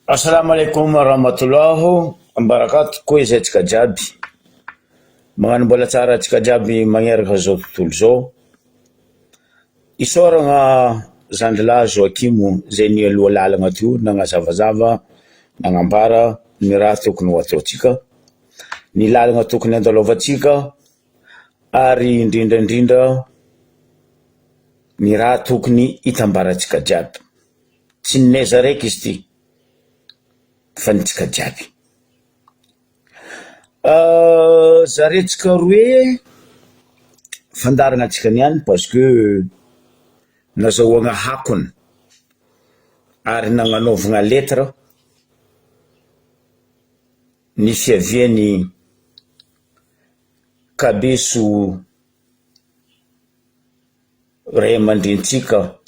Assalamu alaikum warahmatullahi wabarakatuh. Koa izay tsika jiaby magnano mbola tsara tsika jiaby magneraka zao tontolo zao. Isoragna Zandrilahy Joakimo zay ny aloha lalagna teo nagnazavazava nagnambara ny raha tokony ho ataotsika, ny lalagna tokony andalovantsika ary indrindrandrindra ny raha tokony hitambarantsika jiaby. Tsy ninaiza raiky izy ty fa ny tsika jiaby. Zaretsika roe fandarana antsika niany parce que nazahoagna hakony ary nagnanaovagna lettre ny fiaviany Kabeso ray amandrenitsika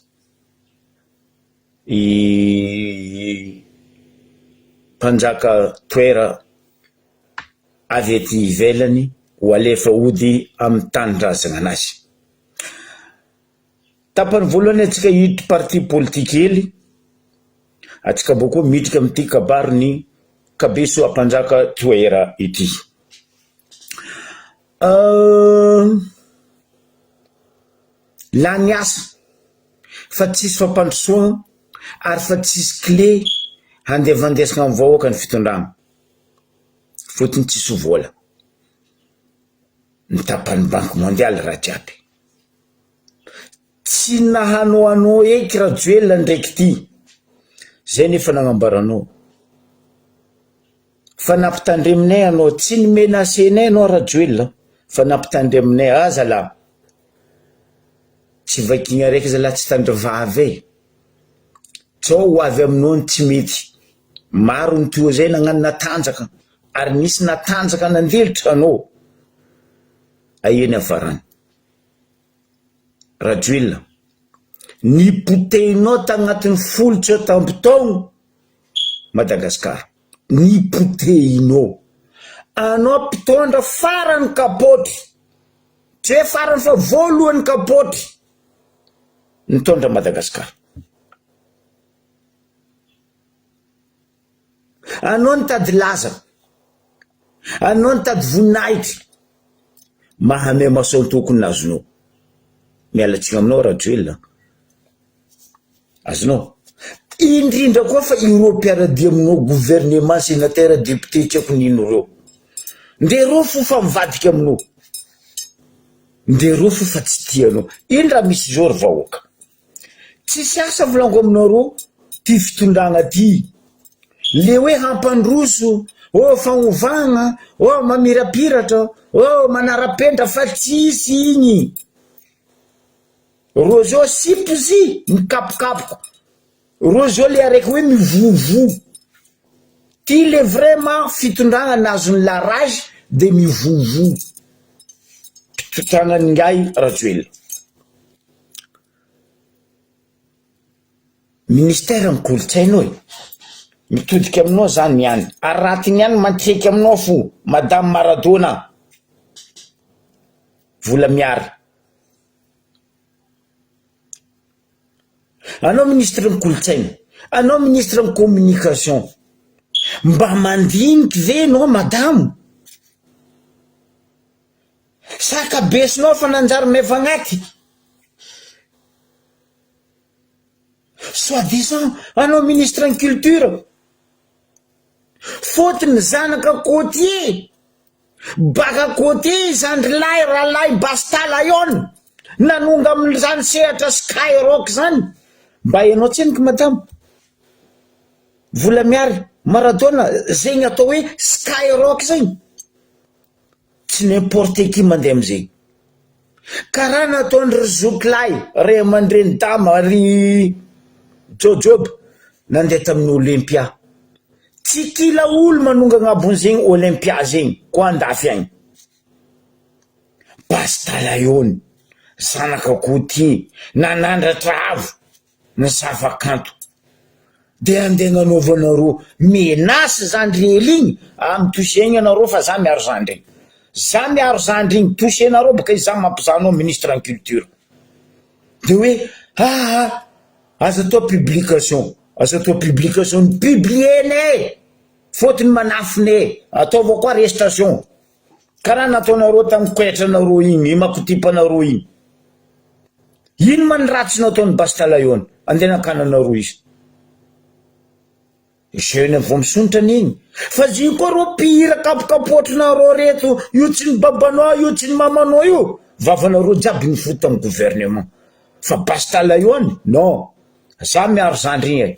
i mpanjaka toera avy ety ivelany ho alefa ody amin'ny tanindrazana anazy. Tapany voalohany atsika hiditra parti politique hely, atsika boko miditra amin'ity kabaro ny Kabeso ampanjaka toera ity. La ny asa fa tsisy fampandrosoagna ary fa tsisy clé handevandesagna amin'ny vahoaka ny fitondrana, fotony tsisy vola ny tapan'ny banque mondiale raha jiaby. Tsy nahanoanao eky Rajoelina ndraiky ty, zay nefa nagnambaranao fa nampitandreminay anao, tsy nimenacenay anao Rajoelina fa nampitandreminay. Zalahy tsy vakigna raiky zalahy, tsy tandrivavy tsao ho avy aminao ny tsy mety. Maro ny toa zay nagnano natanjaka ary nisy natanjaka nandelitra anao. Aheny afarany Rajoelina, nipotehinao tagnatin'ny folo tsao tampon-taogno Madagasikara, nipotehinao. Anao mpitondra farany kapotry, tsy hoe farany fa voalohany kapotry nitondra Madagasikara. Anao nitady laza, anao nitady voninahitra, mahamay maso tokony azonao. Mialatsika aminao Rajoelina, azonao. Indrindra koa fa ireo mpiaradia aminao, gouvernement, sénateur, député, tsy haiko nino reo, ndereo fo fa mivadika aminao, ndereo fo fa tsy tianao. Ino raha misy zao ry vahoaka? Tsisy asa volango aminao reo ty fitondragna ty, le hoe hampandroso, fagnovagna, mamirapiratra, manarapendra, fa tsisy igny. Ro zao sipozy mikapokapoko, ro zao le araiky hoe mivovo. Ty le vraiment fitondragna nazony la rage de mivovo. Mpitotranany ngay Rajoelina. Ministère ny kolotsainao mitodika aminao zany niany, aratiny ihany mantreky aminao fo. Madame Maradona vola miary. Anao ministre ny kolotsaina, anao ministre ny communication, mba mandiniky ve anao madame? Sa Kabesinao fa nanjary mevagnaty? Soi-disant anao ministre ny culture, fotony zanaka Côtier, baka Côtier Zandrilahy Ralahy Bastalayon nanonga amin'izany sehatra Skyrock zany. Mba hainao tseniko madame, vola miary Maradona, zegny atao hoe Skyrock zegny, tsy n'importe qui mandeha amizay. Karaha nataondry Zoklahy ray amandreny dama ry Jojob nandeha tamin'ny Olympia. Tsy kila olo manonga agnabon'zegny Olympia zegny ko andafy agny. Bastalayon zanaka Côtier nanandratra avo ny zavakanto, de andeha nagnanaovanareo menasy Zandriely igny amy touchegny anareo fa za miaro Zandry. Za miaro Zandry igny touchenareo baka iza mampizanao ministre en culture. De hoe aza atao publication, asa atao publication publiene fotony manafine ataova koa arrestation karaha nataonareo tamin'ny koetranareo igny makotipanareo ino man ratsinao ataony Bastalayon andenakananareo izy jeune vao misontra an'igny fa zy koa reo pihira kapokapotrinareo reto io tsy ny babanao io tsy ny mamanao io vavanareo jiaby mifoto amin'ny gouvernement fa Bastalayon non za miaro zandry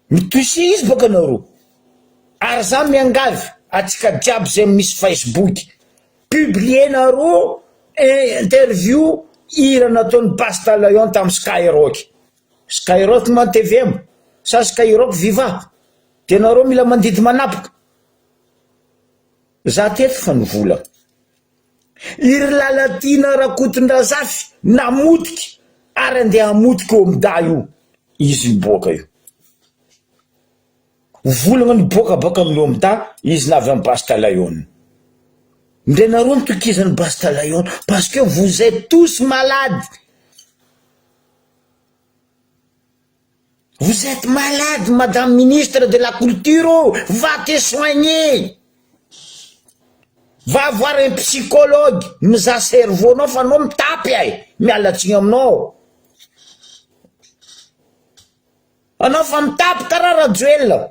mitosi izy baka nareo ary za miangavy atsika jiaby zay misy Facebook publienareo interview ira nataony Bastalayon tamin'ny Skyrock man TVM sa Skyrock viva tenareo mila mandidy manapoka za teto fa nivola iry lalatina rakotondrazafy namotiky ary andeha amotiky eo amida io izy miboaka io volagna niboaka baka amin'io amida izy navy amin'ny Bastalayon ndrenareo mitokizany Bastalayon parce que vous êtes tous malades. Vous êtes malade, Madame Ministre de la Culture, va te soigner. Va voir un psychologue, miza cerveau nao fa nao mitapy ay, mialatsiny aminao. Anao fa mitapy karaha Rajoelina.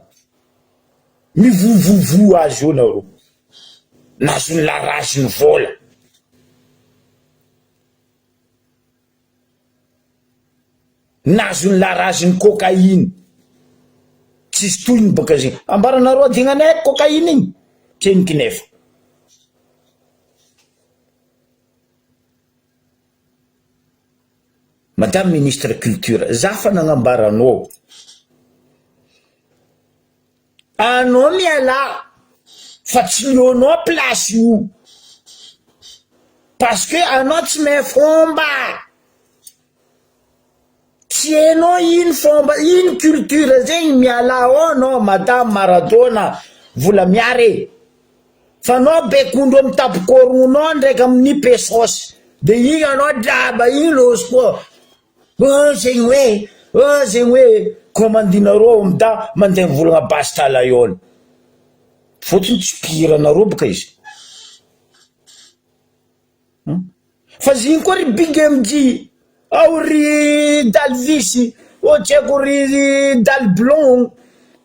Mivovovo azy io nareo. Nazony larasiny vola. Nazony larasiny cocaïne. Tsisy toyiny baka zay. Ambaranareo adignanay cocaïne igny. Tseniky nefa. Madame Ministre Culture, za fa nagnambaranao. Anao miala fa tsy leonao place io. Parce que anao tsy mahay fomba. Tsy hainao ino fomba, ino culture zegny miala ao anao Madame Maradona vola miare. Fa anao bekondro amin'ny tapokoronao ndraiky amin'ny pesosy. De igny anao draba igny losy koa. Zegny hoe komandinareo amida mandeha volagna Bastalayon. Fotony tsy piranareo baka izy. Fa ziny koa ry Big MJ, ao ry Dalvis, o tsy haiko ry Dalblon.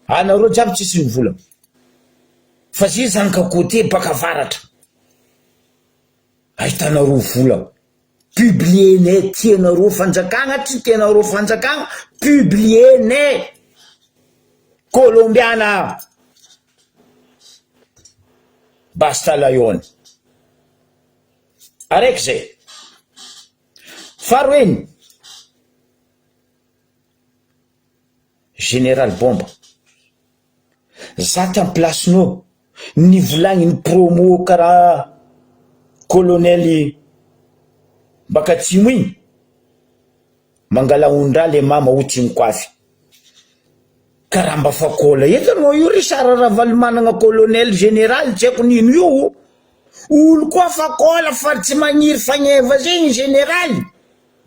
Anareo jiaby tsisy ny volagna. Fa zy zany ka côté baka avaratra. Ahitanareo volagna. Publiene tianareo fanjakagna, tsy tianareo fanjakagna, publiene. Colombiana. Bastalayon. Araiky zay. Faroeny. Général Bomba. Za tam placenao nivolagny ny promo karaha colonel baka atsimo igny. Mangala ondra le mama otiny koafy. Karamba fakola etanao io Richard Ravalomanana colonel général tsy haiko nino io. Olo koa fakola fa tsy magniry fagneva zegny général.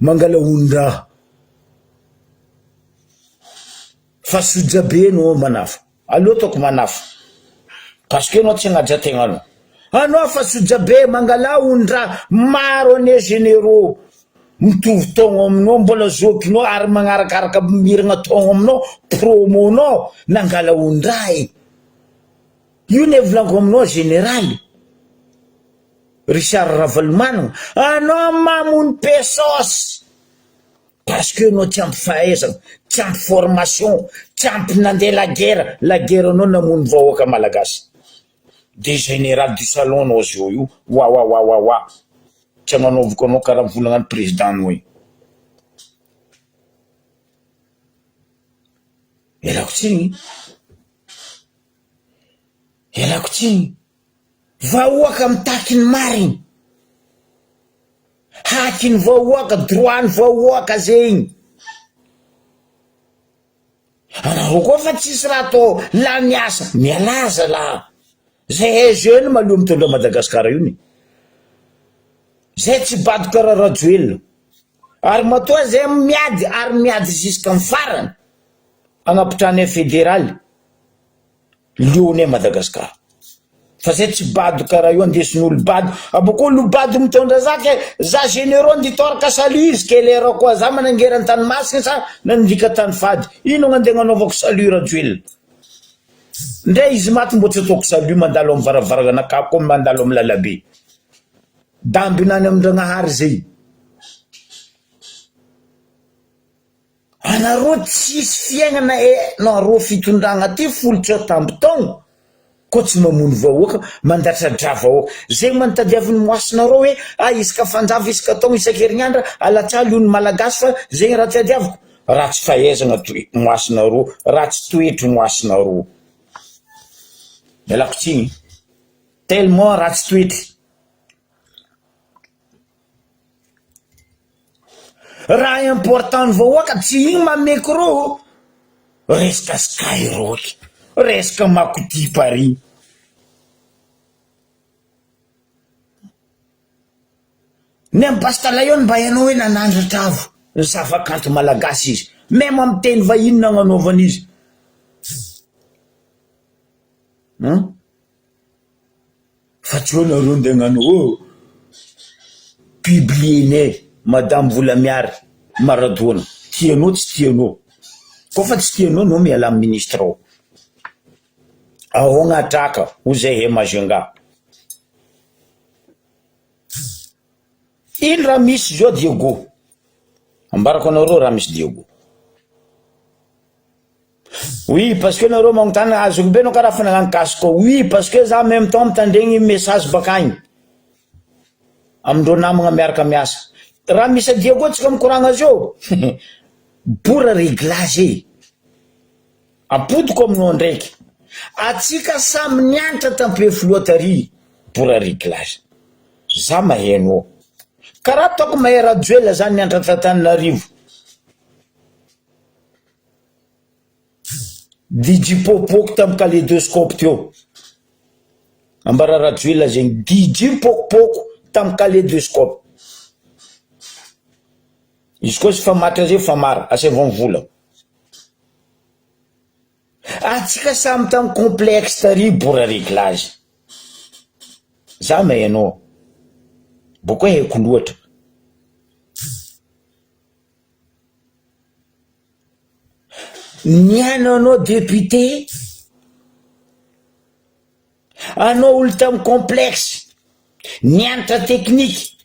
Mangala ondra. Fa soja be no manafa. Allo toko manafa. Parce que no tsy agnaja tegnanao. Anao fa soja be mangala ondra maro ne généraux. Mitovy togno aminao mbola zokinao ary magnarakaraka miragna togno aminao promonao nangala ondray. Io ne volango aminao général Richard Ravalomanana. Anao mamony pesos. Parce que no tsy ampy fahaizana, tsy ampy formation, tsy ampy nandeha la guerre anao namony vahoaka malagasy. De général du salon anao zio io. Wa. Tsy manaoviko anao karaha volagna ny président anao io. Elako tsiny. Vahoaka mitaky ny mariny. Haky ny vahoaka, droit ny vahoaka zegny. Anao koa fa tsisy raha atao la miasa. Mialaza la. Zay jeune maloha mitondra Madagasikara io ni. Zay tsy bady karaha Rajoelina. Ary matoa zay miady, ary miady jusqu'à farany. agnapitrany fédéral Lyonnais Madagascar fa zay tsy bado karaha io andesin'olo bado aboko olo bado mitondra zaka za généraux nditoraka salut izy ke lera koa za manangerany tany masina sa nandika tany fady ino gnandeha gnanaovako salut rajoel ndray izy maty mbo tsy ataoko salut mandalo amy varavarana ka koa mandalo amy lalabe damby nany amin-dragnahary zay anareo tsisy fiaignana nareo fitondragna ty folotra tambotagno ko tsy mamono vahoaka mandatra-dra vahoaka zay manontadiaviny moasinareo hoe isaka fanjava isaka taogno isan-kerignandra alatsaly ony malagasy fa zegny raha tiadiaviko raha tsy fahaizagna moasinareo raha tsy toetry moasinareo mialako tsigny tellement raha tsy toetry raha important vahoaka tsy igny mameko reo resaka Skyrock resaka Makoti Paris ny amy Bastalayon mba hainao hoe nanandratra avo zava-kanto malagasy izy même amy teny vahiny nagnanaovana izy fa tsy hoe nareo nde gnano publiene madame Volamiary Maradona tianao tsy tianao ko fa tsy tianao no miala amy ministre ao agnatraka ho zay he Majunga ino raha misy zao Diego ambarako anareo raha misy Diego oui parce que nareo magnontany azoko be anao karaha fanagnano kasiko oui parce que za en même temps mitandregny message bakagny amindreo namagna miaraka miasa raha misy Diego tsika mikoragna zao bora réglage apodiko aminao ndraiky atsika samy nianatra tampe floatari bora réglage za mahainao karaha ataoko mahay rajoela zany nianatra Tantanarivo DJ Pokopoko tamy kaléidoscope teo ambara rajoela zegny DJ Pokopoko tamy kaléidoscope izy koa sy famatra zay famara asevon vola atsika samy tamy complexe tary bora réglage za mahainao boko haiko loatra niano anao député anao olo tamy complexe nianatra technique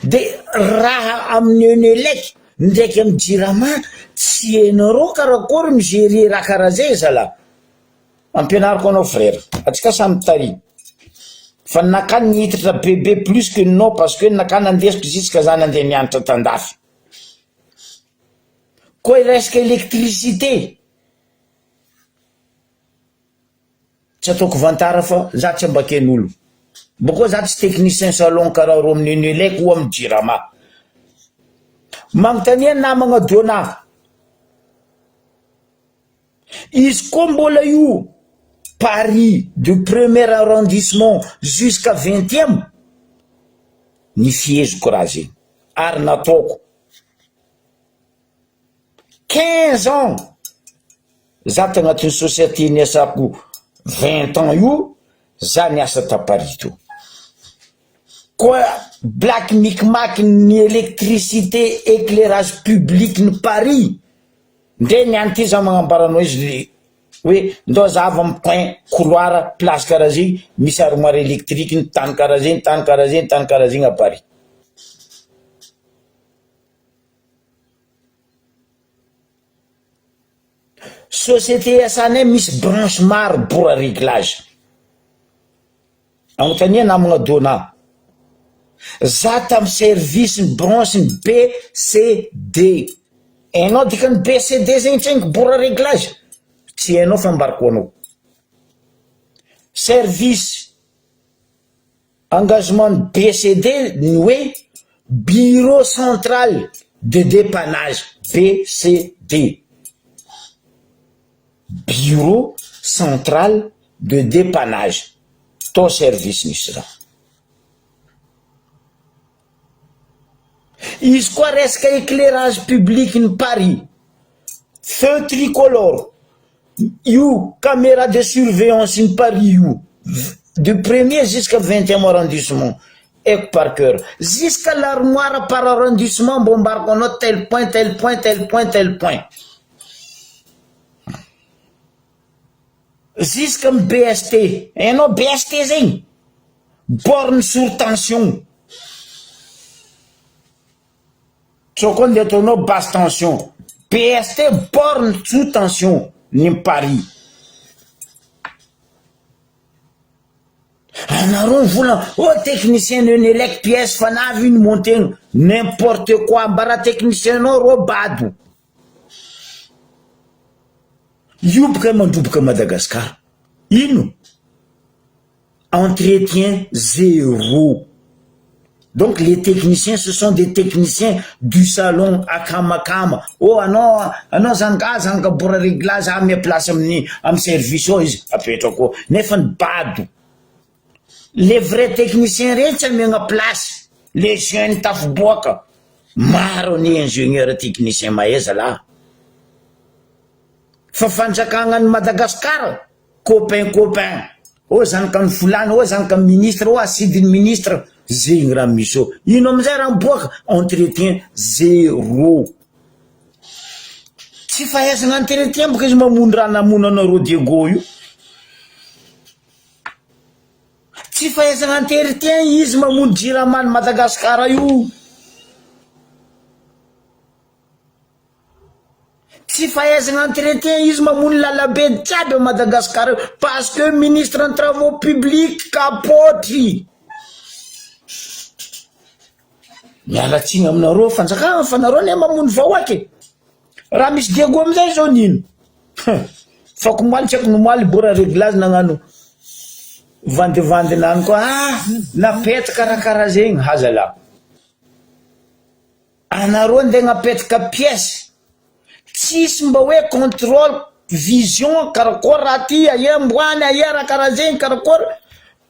de raha amin'ny Onelec ndraiky amy Jirama tsy hainareo karakory migerer raha karaha zay zala ampianariko anao frère atsika samy tary fa nakany nihitatra bebe plus que non parce que nakany andesiko jusque za nandeha nianatra tandafy koa resaka électricité tsy ataoko vantara fa za tsy ambaken'olo boko za tsy technicien salon karaha ro amin'ny Onelec ou amy Jirama magnontania namagna Dona izy koa mbola io Paris du premier arrondissement jusqu'à 20e ny fieziko raha zegny ary nataoko 15 ans za tagnatin'ny société niasako 20 ans io za niasa ta Paris to koa black micmac ny électricité éclairage public ny Paris ndre niany ty za magnambaranao izy hoe ndao zava amy point couloir place karaha zegny misy armoire électrique ny tany karaha zegny tany karaha zegny tany karaha zegny à Paris société iasanay misy branche maro bora réglage agnontania namagna Dona za tamy service ny branche ny BCD hainao dikany BCD zegny tsengy bora réglage tsy hainao fa ambarako anao service engagement ny BCD ny hoe bureau central de dépannage BCD bureau central de dépannage to service nisy raha izy koa resaka éclairage public ny Paris, feu tricolore, io caméra de surveillance ny Paris io, du 1er jusqu'à 20e arrondissement, haiko par cœur, jusqu'à l'armoire par arrondissement mbo ambarako anao tel point tel point tel point tel point, jusqu'à BST, hainao BST zegny, borne sur tension, tsoko nde ataonao basse tension, BST borne sous tension ny Paris. Anareo vola technicien de Nélec pièce fanavy iny montegna n'importe quoi, mbara technicien nao ro bado io boka mandroboka Madagascar, ino entretien zéro. Donc les techniciens, ce sont des techniciens du salon akamakama. Oh anao zanga bora réglage ame place amin'ny service ao izy apetrako nefa ny bado. Les vrais techniciens rehetra amiagna place, les jeunes tafiboaka maro ny ingénieur technicien mahaiza la fa fanjakagna ny Madagascar copain o zanaka ny fulana, o zanaka ny ministre, o asidiny ministre, zegny raha misy ao. Ino amizay raha miboaka entretien zéro. Tsy fahaizana entretien boka izy mamono raha namono anareo Diego io, tsy fahaizana entretien izy mamono jirama ny Madagascar io, tsy fahaizana entretien izy mamono lalabe jiaby a Madagascar parce que ministre en travaux publics kapotry. Mialatsiny aminareo fanjakana fa nareo ne mamono vahoaky raha misy Diego amizay zao nino fako moaly tsy haiko nomoaly bora réglage nagnano vandevandena any koa napetaka raha zegny hazala anareo nde napetaka pièce tsisy mba hoe contrôle vision karakory raha ty aia mboany aia raha karaha zegny karakory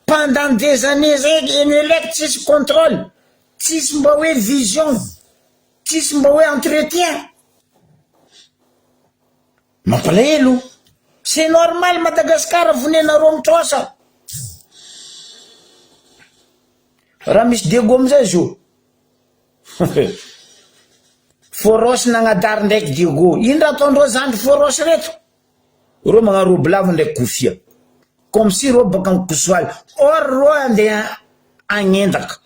pendant des années zegny Enelec tsisy contrôle, tsisy mba hoe vision, tsisy mba hoe entretien. Mampalahelo, c'est normal Madagascar vonenareo mitrosa. Raha misy Diego amizay zo forosy nagnadary ndraiky Diego, ino raha ataondreo zandry forosy reto? Reo magna robe lava ndraiky kofia comme si reo baka mikosoaly, or reo andeha agnendaka,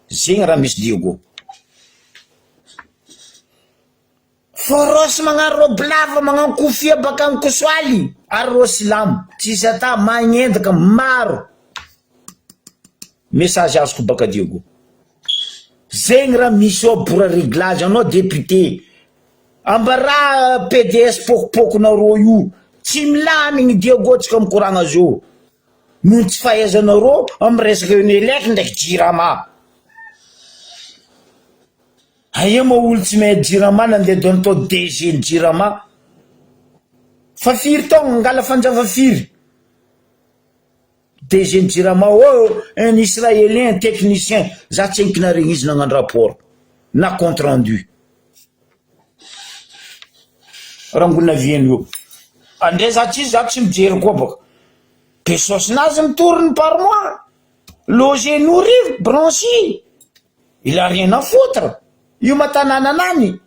zegny raha misy Diego. Forosy magnano robe lava magnano kofia baka mikosoaly ary reo silamo tsisy ata magnendaka maro. Message azoko baka Diego, zegny raha misy ao bora réglage anao député ambara PDS pokopokonareo io tsy milamigny Diego tsika mikoragna zao noho tsy fahaizanareo amy resaka Enelec ndraiky jirama. Aia ma olo tsy mahay jirama nandeha donatao DG ny jirama fa firy taogna ngala fanjava firy DG ny jirama. Un Israélien technicien za tsy enkina regny izy nagnano rapport na compte rendu rangona vieny io andre za tsy mijery koa baka pesosinazy mitoriny par mois, loger nourrir branchi, il a rien à foutre io matanana nany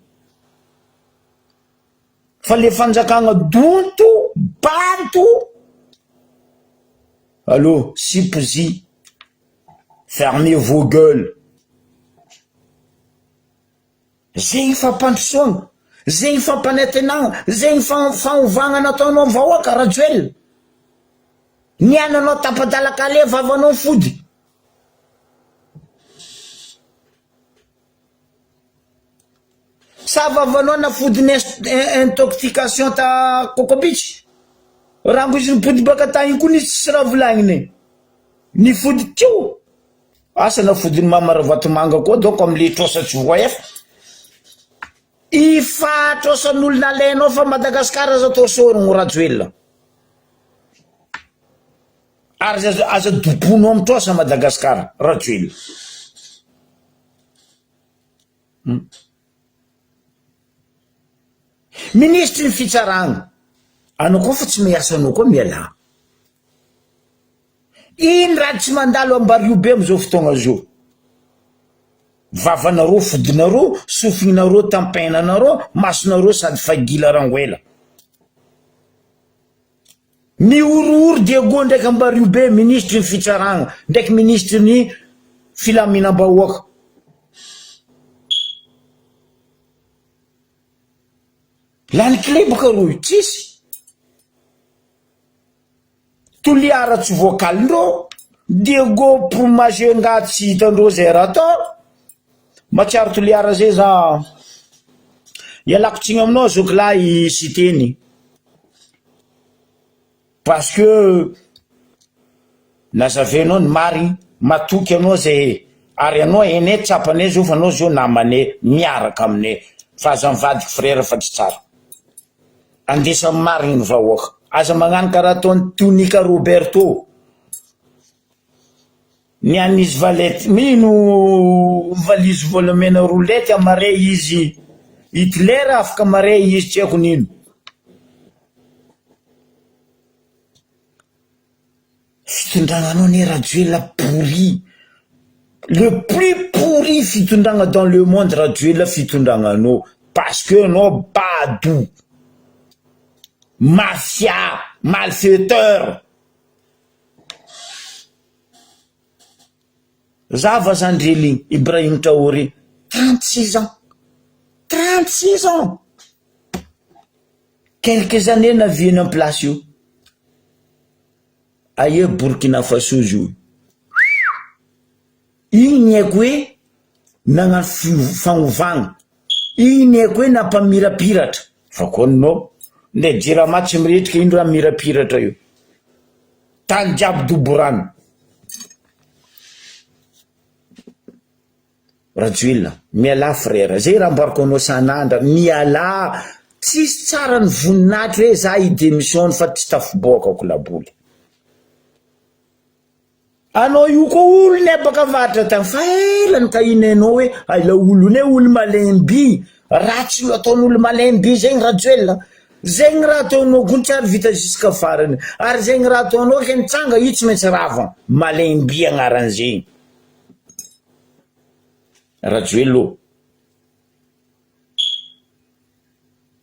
fa le fanjakagna donto banto. Allô, Sipzi, fermez vos gueules. Zegny fampandrosoagna, zegny fampanentenagna, zegny fanovagna nataonao vahoaka Rajoel. Niananao tapadalakale vavanao fody. Sa vavanao na fody intoxication ta Coco Beach. Rango izy nipody baka tagny koa nisy tsy raha volagniny ny fody tio asa na fodiny Mamaravatomanga koa donc amle trosatsy voefa ifa trosan'olo nalainao fa Madagascar aza atao sorogno Rajoel ary aza doponao amy trosa Madagascar Rajoel. ministry ny fitsaragna anao koa fa tsy miasa anao koa miala iny raha tsy mandalo ambario be am'izao fotoagna zao vavanareo fodinareo sofinareo tampainanareo masonareo sady fagila rangoela miorooro Diego ndraiky ambario be ministry ny fitsaragna ndraiky ministry ny filaminam-bahoaka lany clé boka roy tsisy toliara tsy voakalindreo Diego promagenga tsy hitandreo zay raha atao matsiaro toliara zay za ialako tsiny aminao zokolahy sy teny parce que nazavenao ny marigny matoky anao zay ary anao ene tsapanay zao fa anao zao namanay miaraka aminay fa aza mivadiky frère fa tsy tsara andesa marigny ny vahoaka aza magnano karaha ataony Tonika Roberto ny anisy valety mino valizy volamena roulette amare izy Hitler afaka mare izy tsy haiko nino fitondragnanao ne Rajoelina pourri le plus pourri fitondragna dans le monde Rajoelina fitondragnanao parce que anao badou mafia malfaiteur Zava Zandreli Ibrahim Traoré 36 ans 36 ans quelques années na vienne en place io aye Burkina Faso io igny haiko hoe nagnano fagnovagna igny haiko hoe nampamirapiratra fa koninao nde jirama tsy miretrika ino raha mirapiratra io tany jiaby doborano Rajoelina miala frère zay raha ambarako anao sanandra miala tsisy tsara ny voninahitry hoe za idémission fa tsy tafiboakako laboly anao io koa olo ne baka vatra tany fa elany ka inenao hoe ala olo ne olo malemby ratsy lo ataon'olo malemby zegny Rajoelina zegny raha ataonao gontsiary vita jusqu'à farany ary zegny raha ataonao ke nitsanga io tsy maintsy rava malemby agnaran'zegny Rajoelina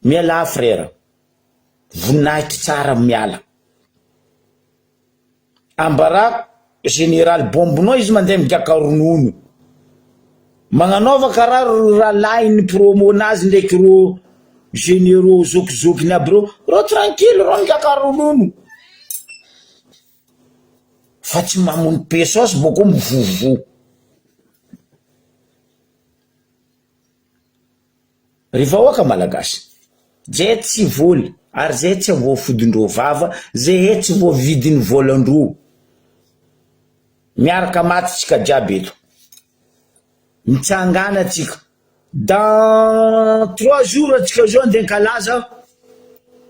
miala frère voninahitry tsara miala ambara général bombonao izy mandeha migaka ronono magnanaova karaha rahalahy ny promo nazy ndraiky ro généraux zokizokiny aby ro tranquille ro migaka ronono fa tsy mamony pesos boko mivovo rehefa oaka malagasy zay tsy voly ary zay tsy voafodindreo vava zay tsy voavidiny volandro miaraka maty tsika jiaby eto mitsangana tsika dans 3 jours atsika zao andeha kalaza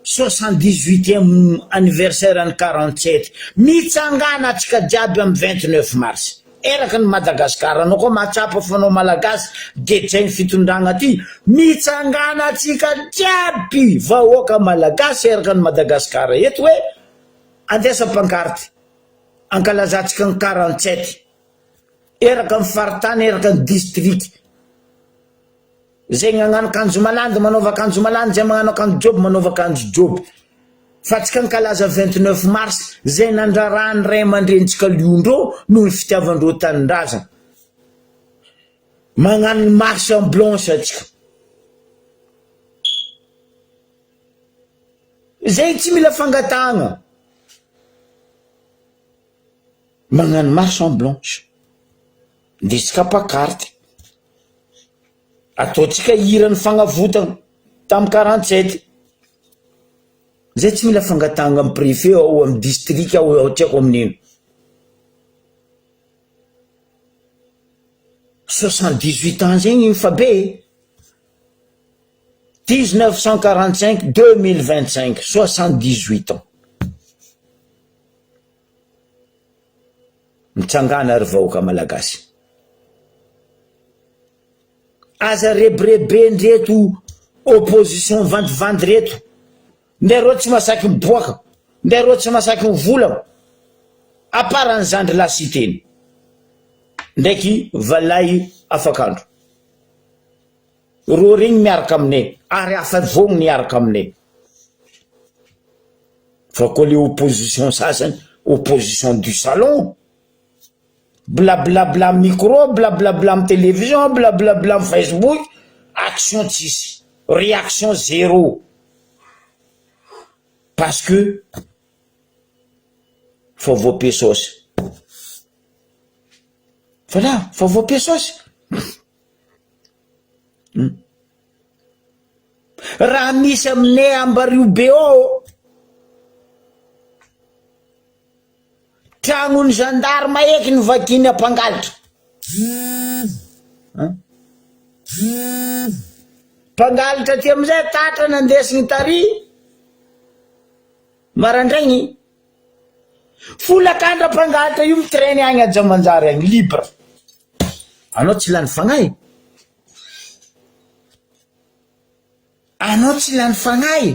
78e anniversaire any 47 mitsangana atsika jiaby amy 29 mars eraka ny Madagascar anao koa mahatsapa fanao malagasy de zay ny fitondragna ty mitsangana atsika jiaby vahoaka malagasy eraka ny Madagascar eto hoe andesa pankarte ankalazantsika ny 47 eraka ny faritany eraka ny district zay nagnano kanjo malandy manaova kanjo malandy zay magnano kanjo job manaova kanjo job fa tsika nkalaza 29 mars zay nandrarany ray aman-drenitsika liondreo noho ny fitiavandreo tanindraza magnano marche en blanche atsika zay tsy mila fangatagna magnano marche en blanche ndesika pakarte ataotsika hirany fagnavotana tamy 47 zay tsy mila fangatagna amy préfet ao amy district ao tiako amin'ino 78 ans zegny fa be 1945 2025 78 ans mitsangana ary vahoaka malagasy aza rebrebe ndreto opposition vandivandy reto ndray reo tsy masaky miboaka ndray reo tsy masaky mivolagna aparan'zandry lasiteny ndraiky valay afakandro ro regny miaraka aminay ary afavogny miaraka aminay fa ko le opposition sasany opposition du salon blablabla micro blablabla am télévision blablabla am Facebook action tsisy réaction zéro parce que faut vos pesos voilà faut vos pesos raha misy aminay Ambaribe ao tragnony gendarme eky ny vakiny ampangalitra mpangalitra ty amizay tatra nandesigny tary marandraigny folakandra mpangalitra io mitrainy agny Ajamanjary agny libre anao tsy lany fagnay anao tsy lany fagnay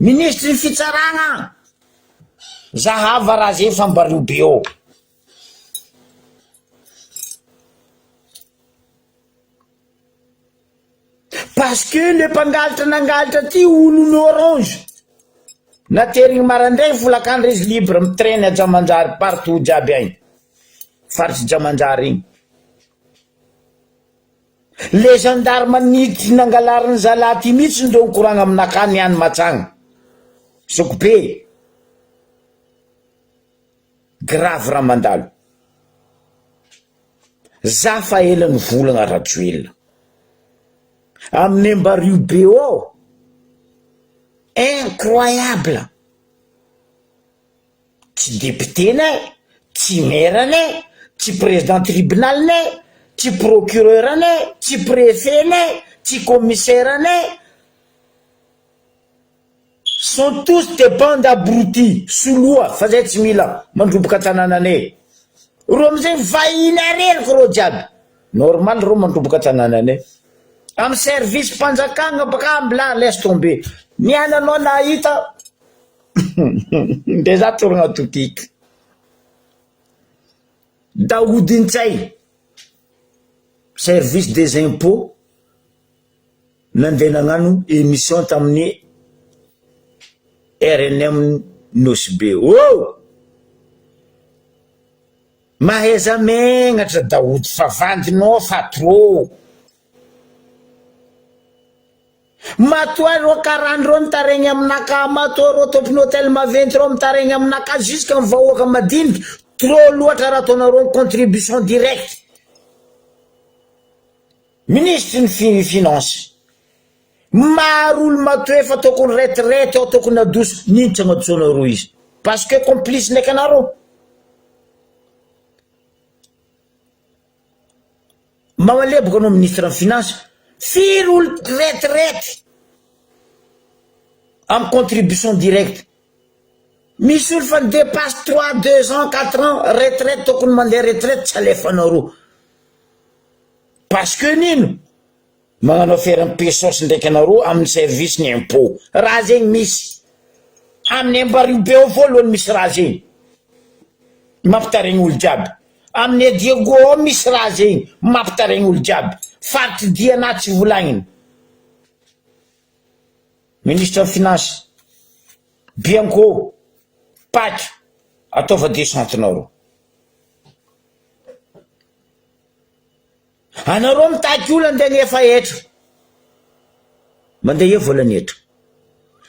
ministre ny fitsaragna zahava raha zay fa Ambaribe ao parce que le mpangalitra nangalitra ty olony orange naterigny marandray folakandra izy libre mitrainy Ajamanjary partout jiaby agny faritsy Jamanjary igny le gendarme nity nangalariny zalaty mihitsy ndo nikoragna aminaka niany matsagna Sokobe grave raha mandalo za fa elany volagna Rajoelina amin'ny Ambaribe ao incroyable tsy député nay tsy maire nay tsy président tribunal nay tsy procureur nay tsy préfet nay tsy commissaire nay sont tous des bandes abrutis soloa fa zay tsy mila mandroboka tanànanay ro amizay vahiny areriko ro jiaby normal ro mandroboka tanànanay am service mpanjakagna baka ambla laisse tomber niany anao nahita de za toragna totiky Daoudintsay service des impôts nandeha nagnano émission tamin'ny RNM Nosbe oh maheza megnatra Daoud fa vandinao fa trop matoa ro karandro mitaregny aminaka matoa ro tompony hôtel maventy ro mitaregny aminaka jusqu'à mivahoaka madiniky trop loatra raha ataonareo contribution directe ministre ny finance maro olo matoe fa tokony retraite ao tokony adoso nintsy agnadosoanareo izy parce que complice ndraiky anareo mamalebaka anao ministre ny finance firy olo retraite am contribution directe misy olo fa dépasse 3 2 ans 4 ans retraite tokony mandeha retraite tsy alefanareo parce que nino magnano affaire pesos ndraiky anareo amin'ny service ny impôt raha zegny misy amin'ny Ambaribe ao voalohany misy raha zegny mampitaregny olo jiaby amin'ny Diego ao misy raha zegny mampitaregny olo jiaby faritry diana tsy volagniny ministre finance Bianco Paky ataova descentenareo anareo mitaky olo andeha efa etra mandeha volany etra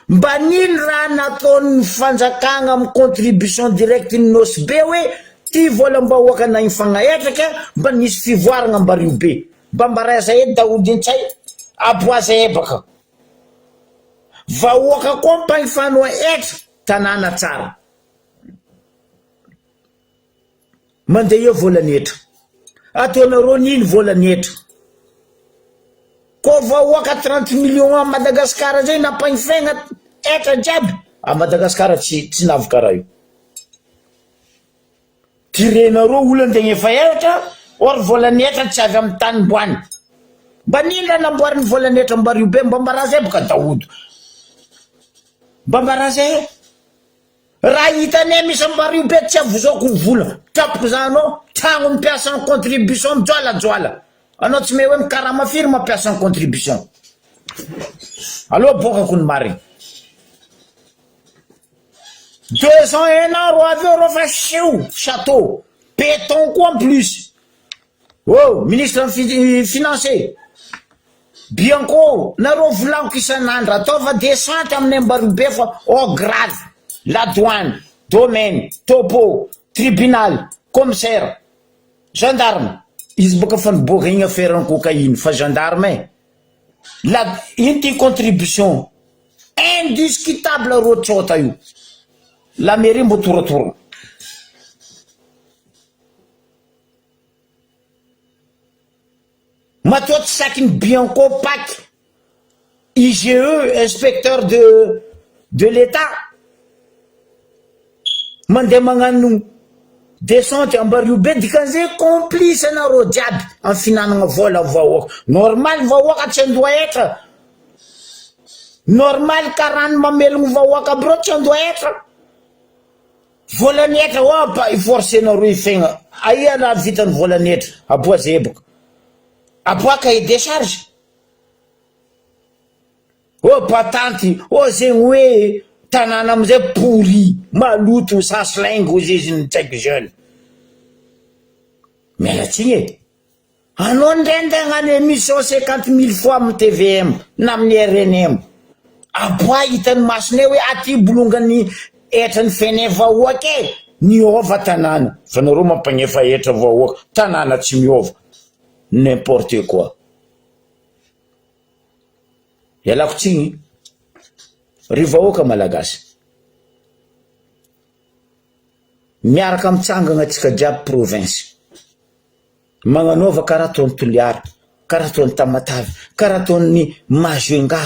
mba nino raha nataony fanjakagna amin'ny contribution directe ny Nosbe hoe ty vola mba hoaka na ifagnaetraka mba nisy fivoaragna Ambaribe mba mbaraza edy Daoudintsay aboaza ebaka vahoaka koa mba ifanoa etra tanàna tsara mandeha volany etra ataonareo nino volany etra ko vahoaka 30 millions a Madagasikara zay nampagnifegna etra jiaby a Madagasikara tsy navoka raha io tirenareo olo andeha efa etra or volany etra tsy avy amin'ny tany mboany mba nila namboariny volanetra mbario be mba mbarazay boka daodo mba mbarazay raha hitanay misy mbario be tsy avozako vola tapoko zanao tragno mipiasa en contribution joalajoala anao tsy me hoe mikarama firy mampiasa en contribution aloha bokako ny mariny 201 ro avy eo ro fa sio château béton koa en plus oh ministre financier bianco nareo volaniko isan'andro ataova descente aminay mbario be fa au grave la douane domaine topo tribunal commissaire gendarme izy boka fa niboaka igny affaire cocaïne fa gendarme la inty contribution indiscutable ro tsota io la mairie mbo toratora matoaty sakiny bianco pac IGE inspecteur de l'état mandeha magnano descente ambario be dikan'izay complice anareo jiaby amin'ny finanagna vola vahoaka normal vahoaka tsy andoha etra normal karany mamelogno vahoaka aby reo tsy andoha etra volanetra opa iforce nareo ifegna aia raha vitany volanetra aboa zeboka aboa cahier de charge o patante o zegny hoe tanàna amizay pourri maloto saslaingo izy ny tsaiky jeune mialatsiny e anao ndrendre agnano émission 50 000 fois amin'ny TVM na amin'ny RNM aboa hitany masonay hoe aty bolongany etrany fene vahoaka e miova tanàna fa nareo mampagnefa etra vahoaka tanàna tsy miova n'importe quoi ialako tsigny ry vahoaka malagasy miaraka mitsangagna atsika jiaby province magnanova karaha ataony Toliara karaha ataony Tamatavy karaha ataony Majunga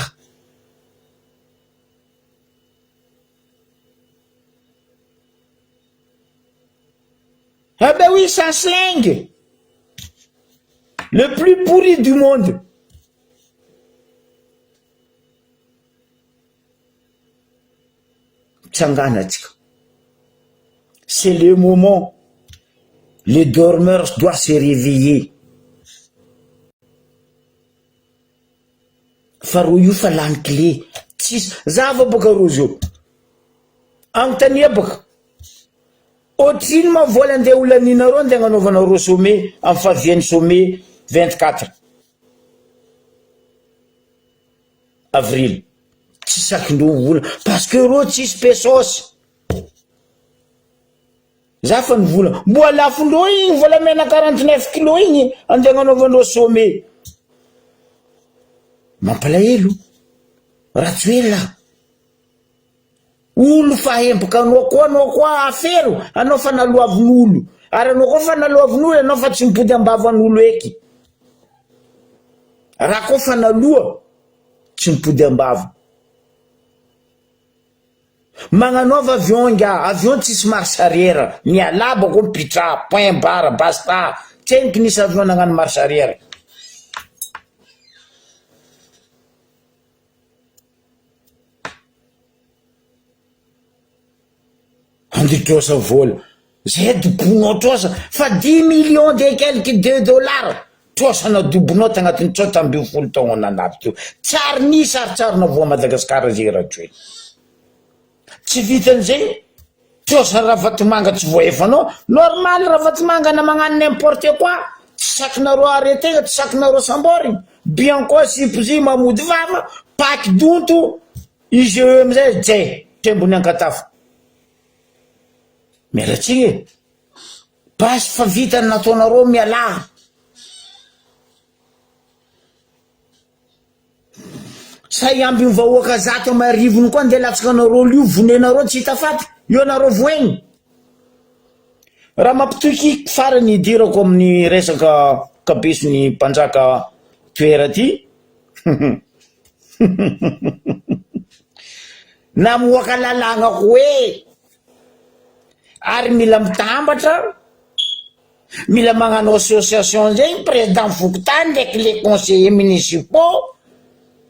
ah ben oui ça slingue le plus pourri du monde tsangana atsika c'est le moment les dormeurs doivent se réveiller fa ro io fa lany clé tsisy zava boka rozy io agnontania boka otriny ma vola andeha olanina ro andeha agnanaovana ro sommet amin'ny fahaviany sommet 24 avril tsy sakindro vola parce que ro tsisy pesosy za fa ny vola mboa lafondro igny vola mena 49 kilo igny andeha agnanaovandro sommet mampalahelo ratsoela olo fa hempoka anao koa afero anao fa naloavin'olo ary anao koa fa naloavin'olo anao fa tsy mipody ambavan'olo eky raha koa fa naloa tsy mipody ambava magnanova avion nga avion tsisy marche arrière mialaba ko mipitra point barre basta tsenky nisy avion nagnano marche arrière anditrosa vola zay dobonao trosa fa 10 millions de quelque $2 trosana dobonao tagnatin'ny 30 taogna nanaby teo tsary ny saritsarina voa Madagasikara zay raha tsoe tsy vitan'izay trosa ravatomanga tsy voaefanao normal ravatomanga na magnano n'importe quoi tsy sakinareo arrêté tsy sakinareo sambory bien koa sipozy mamody vava paky donto izy eo amizay jay tembony ankatafo mialatsiny e basy fa vitany nataonareo miala sa iamby mivahoaka zato marivony koa andeha latsaka anareo lio vonenareo tsy hita faty io anareo voegny raha mampitoky farany idirako amin'ny resaka kabesiny mpanjaka toera ty namoaka lalagna hoe ary mila mitambatra mila magnano association zegny président fokotany ndraiky les conseillers municipaux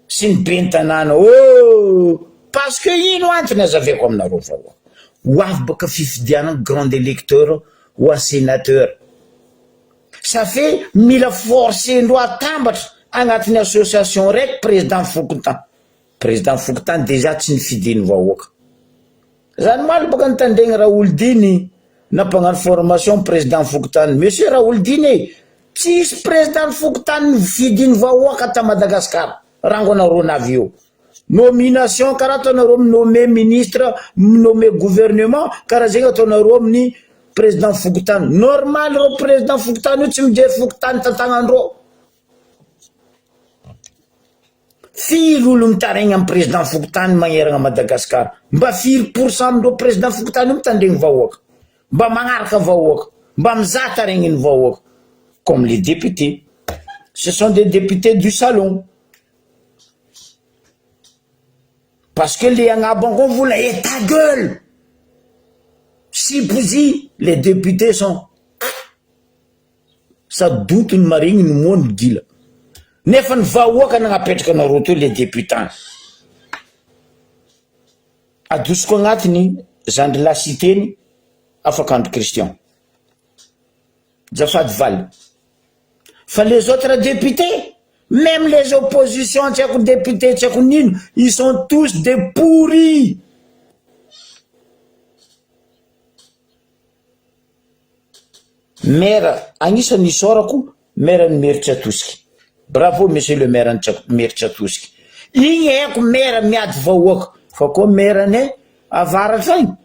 sy ny ben'ny tanàna parce que ino antony azaveko aminareo fa ho avy baka fifidianana grand électeur ou un sénateur ça fait mila forcé ndro atambatra agnatin'ny association raiky président fokotany déjà tsy nifidiny vahoaka zany maly baka nitandregny Raoldiny nampagnano formation président fokotany monsieur Raoldiny tsisy président fokotany nifidiny vahoaka ta Madagasikara rango anareo navy eo nomination karaha ataonareo nommé ministre nommé gouvernement karaha zegny ataonareo amin'ny président fokotany normal reo président fokotany io tsy mijery fokotany tantagnandreo firy olo mitaregny amin'ny président fokotany magneragna Madagasikara mba 4% amindreo président fokotany io mitandregny vahoaka mba magnaraka vahoaka mba mizaha taregniny vahoaka comme les députés ce sont des députés du salon parce que les agnabongo voulaient ta gueule si bougie les députés sont ça doute une marine une monde gila nefa ny vahoaka nagnapetraka anareo teo les députants adosiko agnatiny zandry lasiteny afaka andro Christian Jafady Valy fa les autres députés même les oppositions tchèques députés tchèques nino ils sont tous des pourris maire agnisan'ny isorako maire ny Meritsatosky bravo monsieur le maire ny Meritsatosky igny haiko maire miady vahoaka fa koa maire ny avaratra igny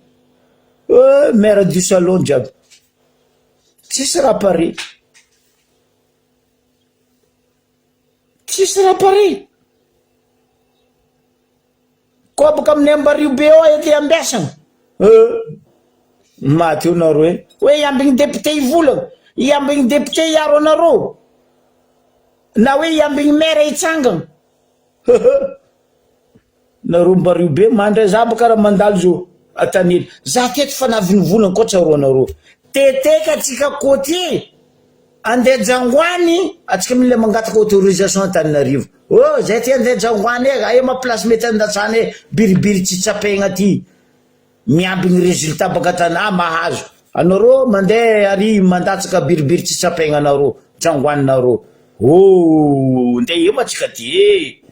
maire du salon jiaby tsisy raha pare tsisy raha pare koa baka amin'ny Ambaribe ao ety ambiasana maty eo nareo hoe iambigny député ivolagna iambigny député iaro anareo na hoe iambigny maire itsangana nareo Ambaribe mandray za baka raha mandalo zao atanily za teto fa naviny volagna koa tsaro anareo teteka atsika côté andeha Jangoany atsika mila mangataka autorisation Antananarivo zay ty andeha Jangoany aia ma place mety andatsany biribiry tsy tsapegna ty miambigny résultat baka tana mahazo anareo mandeha ary mandatsaka biribiry tsy tsapegna anareo Jangoany nareo ndeha eo matsika ty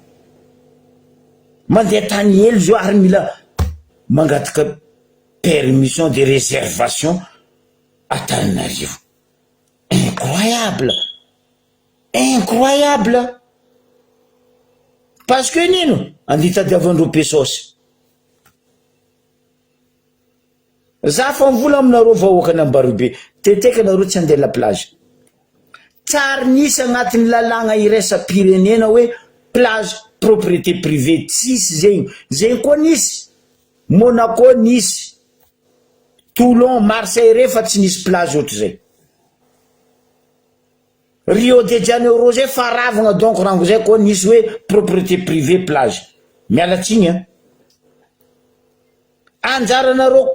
mandeha tany hely zao ary mila mangataka permission de réservation Antananarivo incroyable parce que nino anditadiavandreo pesosy za fa mivola aminareo vahoaka ny Ambaribe teteka nareo tsy andeha la plage tsary nisy agnatin'ny lalagna iraisam-pirenena hoe plage propriété privée tsisy zegny koa nisy Monaco nisy Toulon Marseille refa tsy nisy plage ohatry zay Rio de Janeiro zay faravagna donc rango zay koa nisy hoe propriété privée plage mialatsiny anjaranareo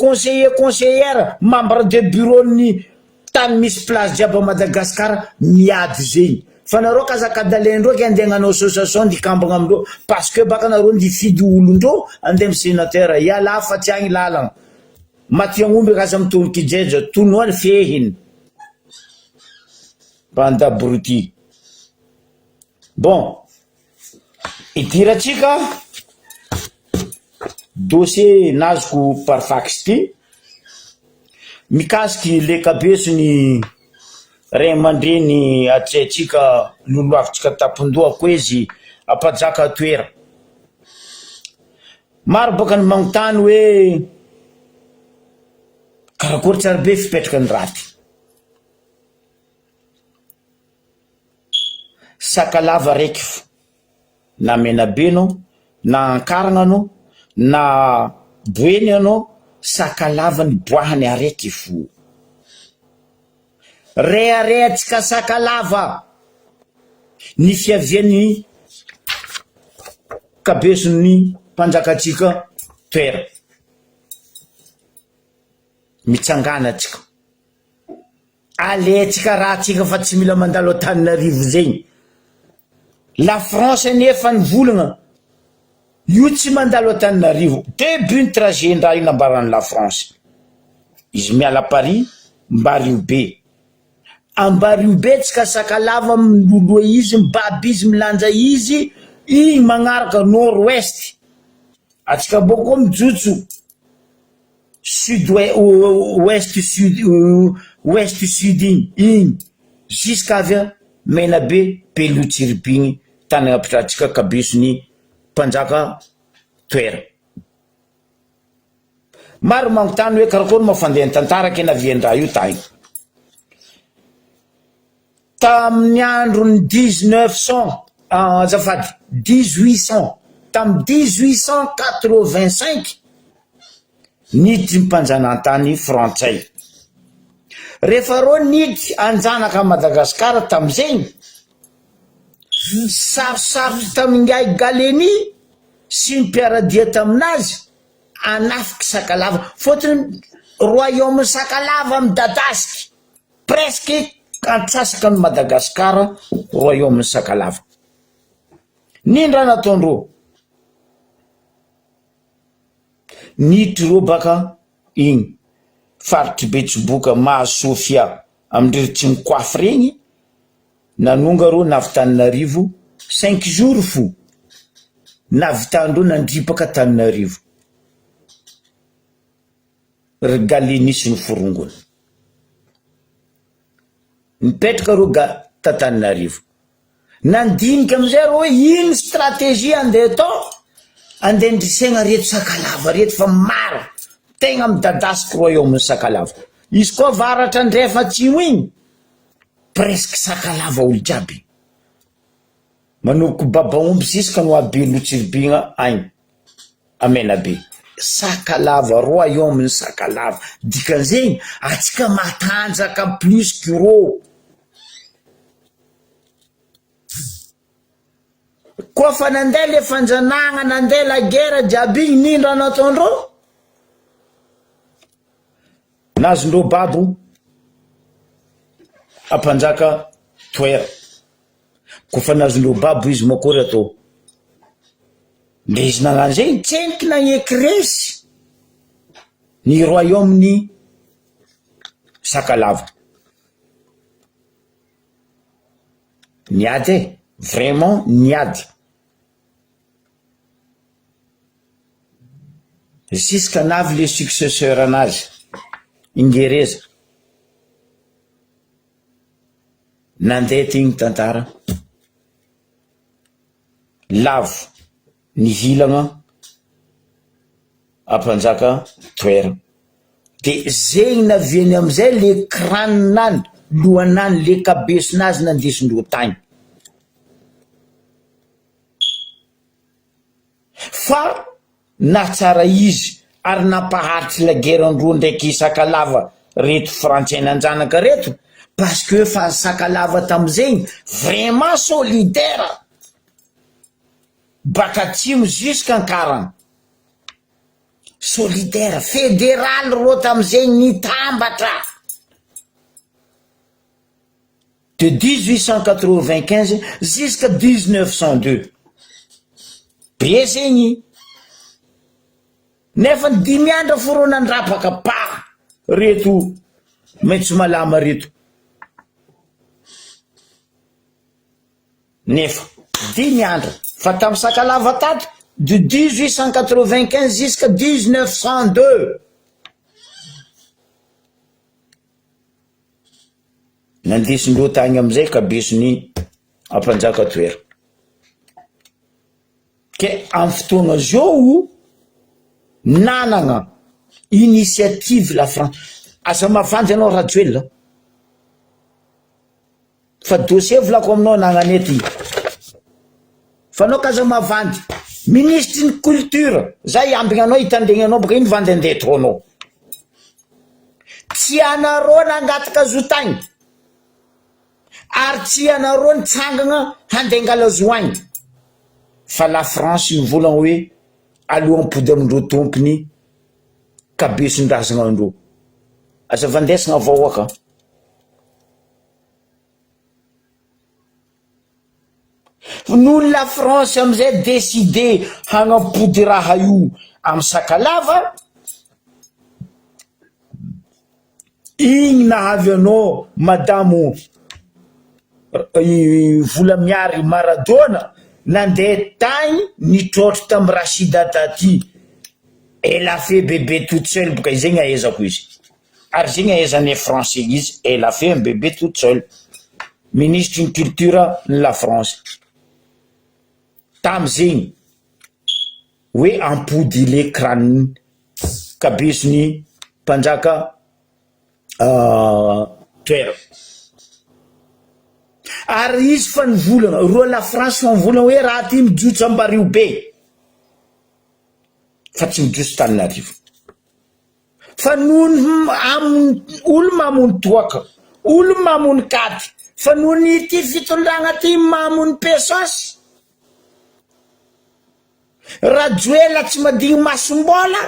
conseillère membre de bureau ny tany misy plage jiaby Madagasikara miady zegny fa nareo kazakadalendreo ke andeha hagnano association ndikambagna amindreo parce que baka nareo ndifidy olondreo andeha amin'ny sénateur iala fa tsy agny lalagna matiagnomby kaza mitoniky jeja tonoany fehiny banda bruti bon idiratsika dossier nazoko par fax ty mikasiky le kabesiny ray aman-dreny atsaitsika loloavitsika tapon-dohako izy apajaka toera maro baka ny magnontany hoe karakory tsara be fipetraka ny raty sakalava raiky fo na Menabe anao na Ankaragna anao na Boeny anao sakalava ny boahany araiky fo rehatsika sakalava ny fiaviany kabesiny mpanjakatsika toera mitsangana atsika aletsika raha tsika fa tsy mila mandalo Antananarivo zegny. La France nefa nivolagna io tsy mandalo Antananarivo. Début ny trajet-ndraha io nambarany la France. Izy miala Paris Mbaribe. Ambaribe tsika Sakalava miloloha izy, mibaby izy, milanja izy, igny magnaraka nord-ouest. Atsika boko mijotso sud-ouest sud ouest sud igny jusqu'à avy Menabe Belotsiribigny tany ampitratsika kabisony mpanjaka toera. Maro mangotany hoe karakory mafandeha tantara kena viandraha io tagny. Tamin'ny androny 1900 azafady 1800 tam 1885 niditry mpanjanantany frantsay. Rehefa rô niditry anjanaka Madagasikara tamizegny, sarosarotsy tamin'ngai Galeny sy ny mpiaradia taminazy anafiky Sakalava. Fotony royaume Sakalava midadasiky presque antsasaka ny Madagasikara royaume Sakalava. Nindra nataondrô? Niditry rô baka igny faritry Betsiboka Mahasofia amindriritry ny Koafy regny, nanonga rô navy Tananarivo 5 jours fo. Navitandreo nandripaka Tananarivo. Ry Galeny sy ny forongony nipetraka rô ta Tananarivo. Nandinika amizay rô ino stratégie andeha atao? Andeha ndrisegna reto Sakalava reto fa maro tegna midadasiky royaume Sakalava. Izy koa varatra andrefa atsimo igny presque Sakalava olo jiaby. Manomboky Babaomby jusqu'à no Belotsiribigna agny Menabe. Sakalava royaume ny Sakalava. Dikan'izegny atsika matanjaka plus que rô. Koa fa nandeha le fanjanagna, nandeha la guerre jiaby igny, nindra nataondrô? Nazondrô babo ampanjaka toera. Koa fa nazondrô babo izy makory atao? Nde izy nagnano zegny tseniky nagneky resy ny royaume ny Sakalava. Niady e, vraiment niady. Jusqu'à navy le successeur anazy Ingereza nandeha tegny tantara lavo ny hilagna ampanjaka toera. De zegny naviany amizay le craninany, lohanany, le kabesinazy nandesindreo tagny. Fa na tsara izy ary nampaharitry la guerre-ndreo ndraiky Sakalava reto frantsay nanjanaka reto, parce que fa Sakalava tamizegny vraiment solidaire baka atsimo jusqu'à Ankarana. Solidaire fédéral rô tamizegny nitambatra. De 1895 jusqu'à 1902 be zegny. Nefa ny 5 andro fo rô nandrapaka pa reto maitso malama reto. Nefa 5 andro fa tamy Sakalava tato de 1895 jusqu'à 1902 nandesindreo tagny amizay kabesony ampanjaka toera. Ke amy fotoagna zao nanagna initiative la France. Asa mavandy anao Rajoelina fa dossier volako aminao nagnanety fa anao kaza mavandy ministre ny culture zay ambigna anao hitandegna anao boka iny vandy andeto anao tsy anarô nangataka zotagny ary tsy anarô nitsangagna handengala zoagny. Fa la France mivolagna hoe alohampody amindreo tompony kabesindrazagna andreo. Aza vandesagna vahoaka noho la France amizay décidé hanampody raha io amy Sakalava, igny nahavy anao madamo Volamiary Maradona nandeha tagny nitrotro tamy Rachida Dati, elle a fait bébé toute seule, boka zegny aezako izy ary zegny aezany français izy, elle a fait un bébé toute seule, ministre une culture de la France tamy zegny hoe ampody le crâne kabesiny mpanjaka toera. Ary izy fa nivolagna roa la France fa nivolagna hoe raha ty mijotso ambarivo be fa tsy mijotso Tananarivo fa nohony olo mamony toaka, olo mamony katy, fa nohony ty fitondragna ty mamony pesosy, Rajoela tsy madigny masombola,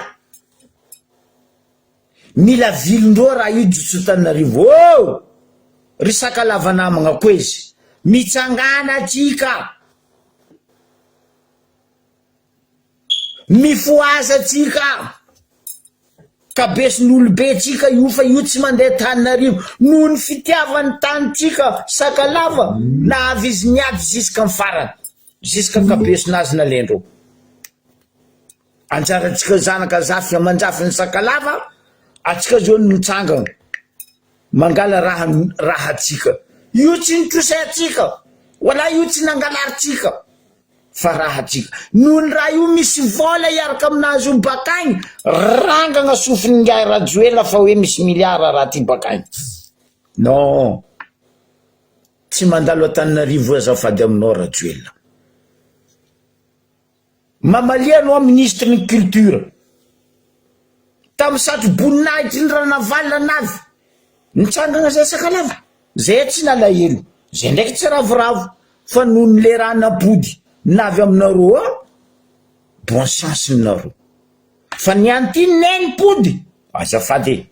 mila vilindreo raha io jotso Tananarivo. Oh, ry Sakalava namagna koa izy mitsangana atsika, mifoaza atsika, kabesin'olo be tsika io fa io tsy mandeha Tananarivo noho ny fitiavany tanitsika Sakalava na avy izy niady ziska ny farany, ziska kabesinazy nalendreo. Anjaratsika zanaka zafy amanjafy ny Sakalava, atsika zao nitsangana mangala raha atsika, io tsy nitrosay atsika, wala io tsy nangalaritsika fa raha atsika. Noho ny raha io misy vola iaraka aminazy io bakagny, rangagna sofiny ngai Rajoela fa hoe misy miliara raha ty bakagny. Non, tsy mandalo Antananarivo azafady aminao Rajoela. Mamalia anao ministre ny culture tamy Satroboninahitry ny Ranavalina navy nitsangagna zay Sakalava, zay tsy nalahelo, zay ndraiky tsy ravoravo, fa noho ny le raha napody navy aminareo bon chance ninareo, fa niany ty nenipody azafady.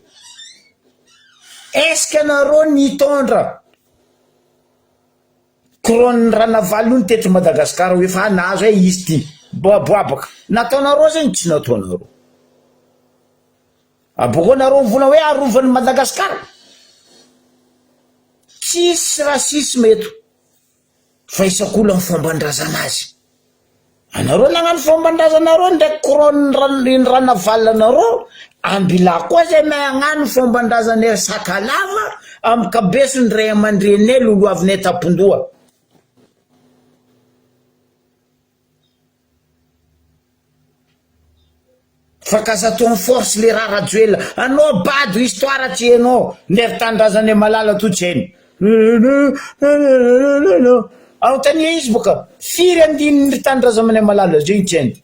Est-ce que nareo nitondra couronne Ranavalina io tetry Madagasikara hoe fa nazo hoe izy ty boaboabaka, nataonareo zegny tsy nataonareo. Aboko nareo vola hoe arovan'ny Madagasikara, tsisy rasisme eto fa isak'olo amin'ny fomban-drazana azy. Anareo nagnano fomban-drazanareo ndraiky couronne Ranavalina nareo, ambila koa zay magnano fomban-drazana Sakalava amy kabesiny ray aman-drenay lolo avinay Tapondoha. Fa kasaton force le raha Rajoela, anao bado histoire tsy hainao, ndery tandrazany malala totseny. Anontania izy boka, firy andininy tandrazamany malala zay tseny.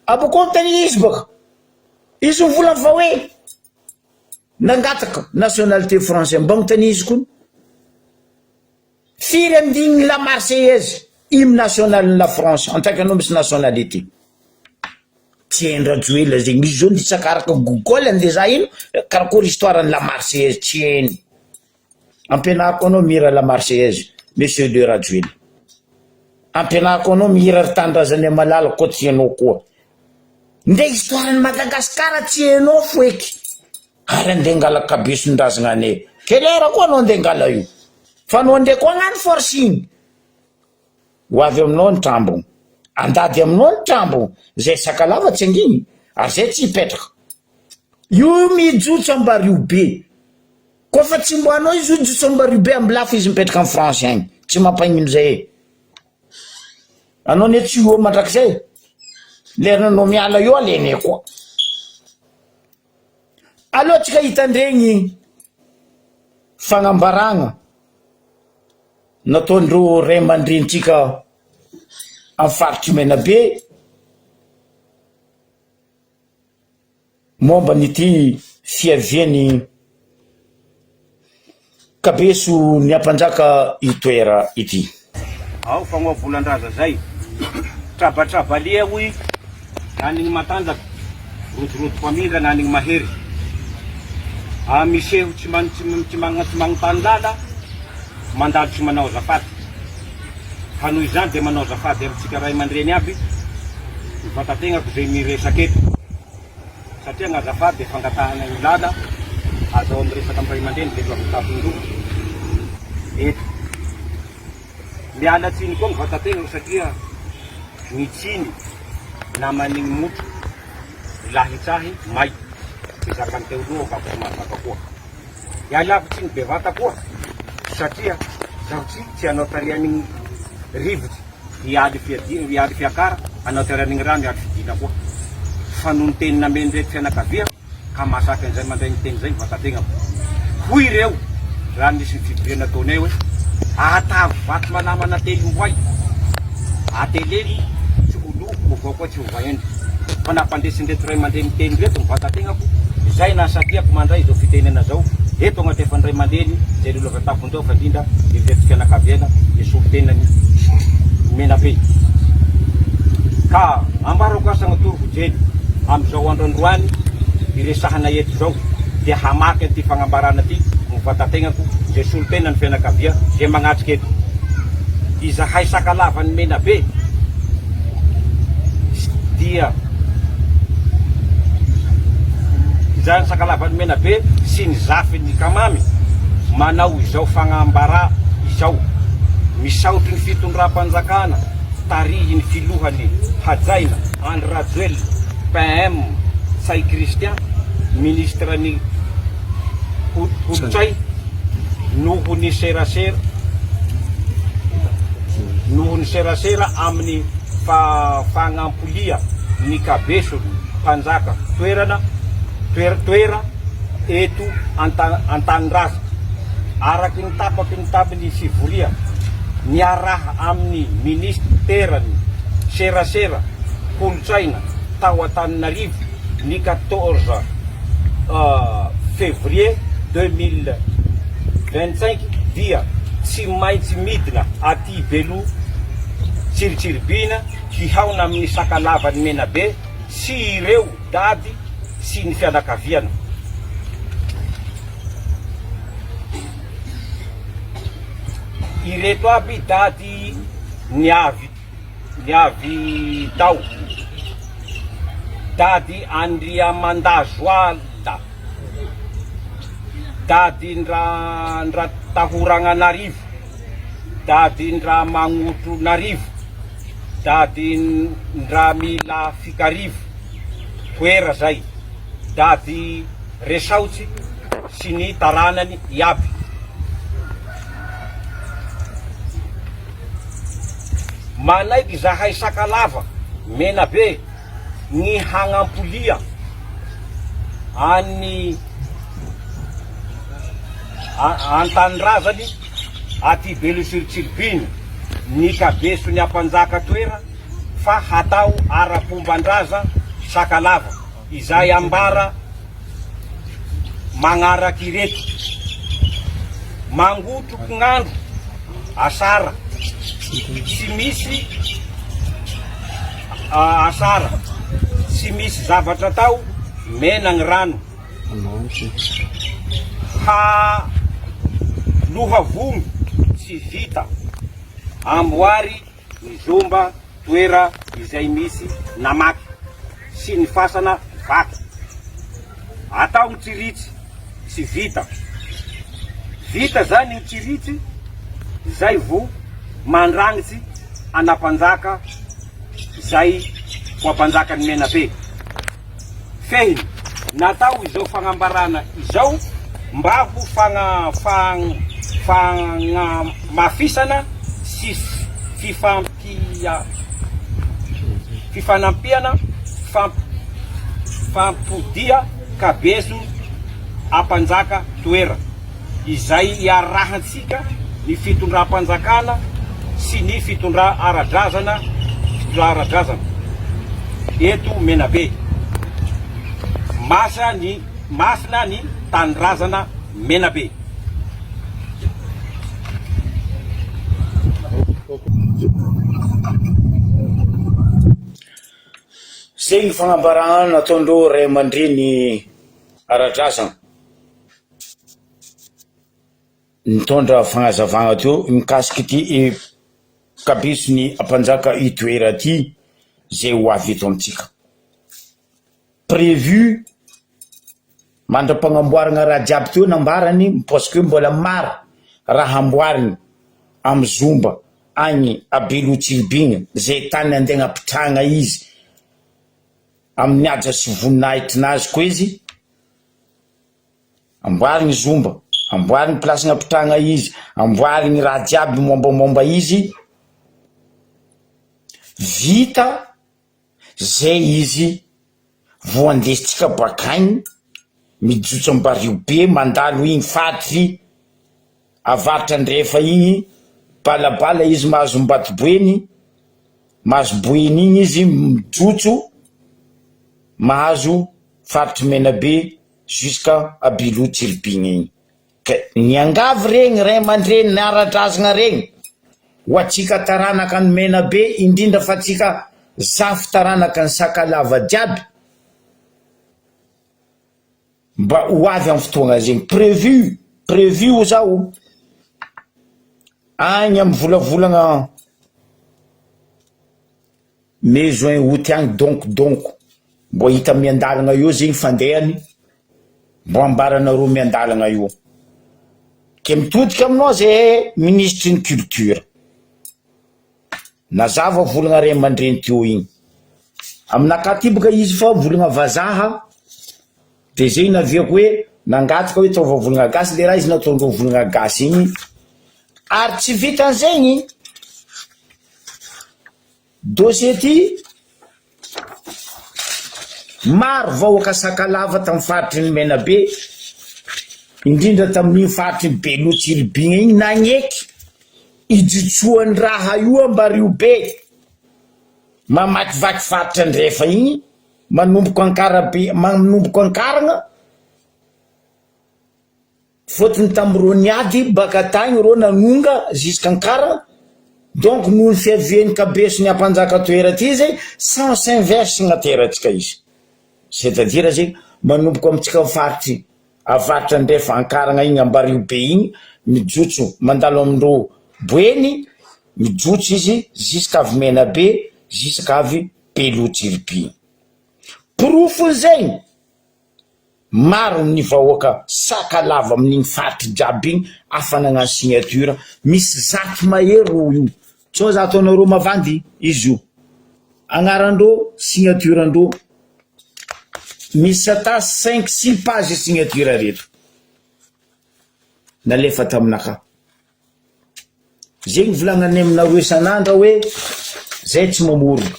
Aboko anontania izy boka, izy mivola fa hoe nangataka nationalité français, mba anontania izy koa. Firy andininy la Marseillaise, hymne national la France, en tant que anao misy nationalité. Tsy Rajoela zegny izy zao nitsakaraka Google andeha ino karakory histoire la Marseillaise tsy hainy. Ampianariko anao mihira la Marseillaise monsieur de Rajoela, ampianariko anao mihira ry tandrazany malala koa tsy hainao koa, nde histoire ny Madagasikara tsy hainao foeky, ary andeha ngala kabesondrazagna anay kelera koa anao andeha ngala io, fa anao andeha koa agnano forcing ho avy aminao ny trambogno, andady aminao ny trambo zay Sakalava tsy anginy ary zay tsy hipetraka. Io mijotso ambarivo be, koa fa tsy mbo anao izy io jotso ambarivo be amby lafo izy mipetraka amin'ny France agny, tsy mampagnino zay. Anao ne tsy io mandrakizay, lerina anao miala io alene koa. Allo tsika hitandregny fagnambaragna nataondreo ray aman-drenitsika amin'ny faritry Menabe momba n'ity fiaviany kabeso ny ampanjaka itoera ity. Ao fagnoa volan-draza zay trabatrabalia hoy nanigny matanjaka rodorodo famindra nanigny mahery miseho tsy magnontany lala mandalo tsy manao azafady Fa noho izany de manao zafady amintsika ray aman-dreny aby ny vatategnako zay miresaky eto satria gn'azafady de fangatahana ny lala azao miresaka amin'ny ray aman-dreny de avitapindroa eto miala tsiny koa ny vatategnako satria ny tsiny naman'igny motro lahitsahy may izakany teo loha kako masaka koa ialako tsiny bevata koa satria zaho tsy anao tarian'igny rivotsy iady fiakara anao tarian'igny rano iady fidina koa fa noho ny teny nameny reto fianakavia ka masaka an'izay mandray ny teny zay vatategnako hoy ireo raha nisy ny fiboriana ataonay hoe ahatavy vaty manamana telomboay ateleny tsy holoko avao koa tsy hovaendry fa nampandesindreto ray aman-dreny teny reto ny vatategnako izay nasakiako mandray zao fitenena zao eto agnatefa ray aman-dreny zay lolo vatapondreo fa indrindra ireto fianakaviana isolo tenany Menabe ka ambarako asa agnatoroko jeny am'izao andro androany iresahana eto zao de hamaky an'ity fagnambarana ty ny vatategnako zay solo tena ny fianakavia zay magnatriky eto izahay sakalavan'ny Menabe dia izany sakalavan'ny Menabe sy ny zafiny kamamy manao izao fagnambara izao misaotry ny fitondram-panjakana tarihy ny filohany hajaina Andry Rajoelina PM Say Christian ministre ny kolotsay noho ny serasera amin'ny fagnampolia ny kabeso mpanjaka toera eto Antanindrazana araky ny tapaky ny tabiny fivoria niaraha amin'ny ministerany serasera kolotsaina tao Antananarivo ny 14 février 2025 dia tsy maintsy midina aty Belo Tsiritsiribina hihaona amin'ny sakalavan'ny Menabe sy ireo dady sy ny fianakaviana. Ireto aby dady niavy tao dady Andriamandazoala dady ndra Tahorananarivo dady ndra Magnotronarivo dady ndra Mila Fikarivo toera zay dady Resaotsy sy ny taranany iaby. Manaiky zahay sakalava Menabe ny hagnampolia any Antanindrazany aty Belo Tsiritsiribiny ny kabeso ny ampanjaka toera fa hatao ara-pombandraza sakalava izay ambara magnaraky ireto mangotroky gn'andro asara tsy misy asara tsy misy zavatra tao mena gny rano ha lohavony tsy vita amboary ny zomba toera izay misy namaky sy ny fasana vaky atao ny tsiritsy tsy vita zany ny tsiritsy zay vo mandragnitsy anapanjaka zay ho ampanjakany Menabe fehiny natao izao fagnambarana izao mba ho mafisana sy fifanampiana fampodia kabeso ampanjaka toera izay iarahantsika ny fitondram-panjakana sy ny fitondra ara-drazana eto Menabe masina ny tanindrazana Menabe. Zay ny fagnambarana nataondreo ray aman-dreny ara-drazana nitondra fagnazavagna teo mikasiky ty kabisy ampanjaka itoera ty zay ho avy eto amitsika prévu mandra-pagnamboarana raha jiaby teo nambarany parce que mbola mara raha amboariny amy Zomba agny Beloutsilbigny zay tany andegna apitragna izy amin'ny aja sy voninahitinazy koa izy amboariny Zomba amboariny place napitragna izy amboariny raha jiaby mombamomba izy vita zay izy vo andesitsika bakagny mijotso ambario be mandalo igny fatry avaritra andrefa igny balabala izy mahazo mbatiboeny mahazo boeny igny izy mijotso mahazo faritry Menabe jusqu'à Beloutsilbigny igny ny angavy regny ray aman-dreny niara-drazagna regny ho atsika taranaka ny Menabe indrindra fa atsika zafy taranaka ny Sakalava jiaby mba ho avy amin'ny fotoagna zegny prévu ho zao agny amy volavolagna mai juin août agny donc mbo hita miandalagna io zegny fandehany mbo ambaranareo miandalagna io ke mitodika aminao zay ministre ny culture nazava volagna ray aman-dreny teo igny aminaka ty boka izy fa volagna vazaha de zay naviako hoe nangataka hoe taova volagna gasy le raha izy nataondreo volagna gasy igny ary tsy vitan'zegny dossier ty maro vahoaka Sakalava tamy faritry ny Menabe indrindra tamin'igny faritry ny Beloutsilbigny igny nagneky ijotsoany raha io ambario be mamakivaky faritra andrefa igny manomboko ankaragna fotony tamiro niady baka tagny ro nanonga jusqu'Ankara donc noho ny fiaviany kabeso ny ampanjaka toera ty zay sens inverse gnateratsika izy c'est-à-dire zegny manomboko amitsika faritry avaritra andrefa Ankaragna igny ambario be igny mijotso mandalo amindro boeny mijotso izy jusqu'avy Menabe jusqu'avy Beloutsilbigny profony zegny maro ny vahoaka Sakalava amin'igny faritry jiaby igny afanagna signature misy zato mahery ro io so za ataonareo mavandy izy io agnarandreo signature andreo misy ata 5-6 page signature reto nalefa taminaka zegny volagnany aminareo isan'andro hoe zay tsy mamorona